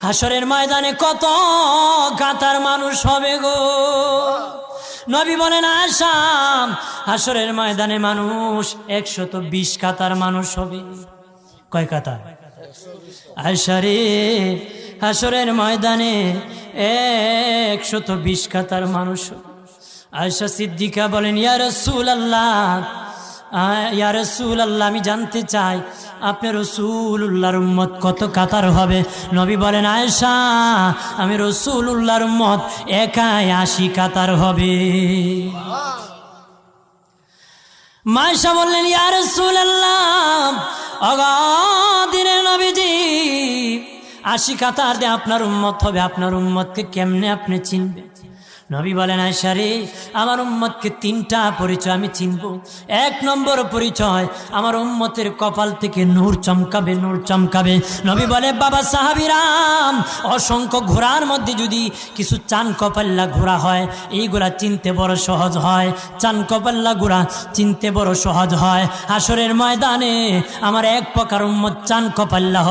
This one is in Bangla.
হাসরের ময়দানে কত কাতার মানুষ হবে গো। নবী বলেন আয়েশা, হাসরের ময়দানে মানুষ 120 কাতার মানুষ হবে। কয় কাতার? আয়েশা রে, হাসরের ময়দানে 120 কাতার মানুষ হবে। আয়েশা সিদ্দিকা বলেন ইয়া রাসূলুল্লাহ, ইয়া রাসূলুল্লাহ, আমি জানতে চাই আপনি রাসূলুল্লাহর উম্মত কত কাতার হবে? নবী বলেন আয়েশা, আমি রাসূলুল্লাহর উম্মত একাই 80 কাতার হবে। আয়েশা বললেন ইয়া রাসূলুল্লাহ, দিনের নবীজি 80 কাতার দিয়ে আপনার উম্মত হবে, আপনার উম্মতকে কেমনে আপনি চিনবেন? নবী বলেন আয়েশা রে, আমার উম্মতকে 3টা পরিচয় আমি চিনব। 1 নম্বর পরিচয়, আমার উম্মতের কপাল থেকে নূর চমকাবে, নূর চমকাবে। নবী বলে বাবা সাহাবীরাম, অসংখ্য ঘোড়ার মধ্যে যদি কিছু চান কপাল্লা ঘোড়া হয়, এইগুলা চিনতে বড় সহজ হয়। চান কপাল্লা ঘোড়া চিনতে বড় সহজ হয়। হাসরের ময়দানে আমার 1 প্রকার উম্মত চান কপাল্লা হবে।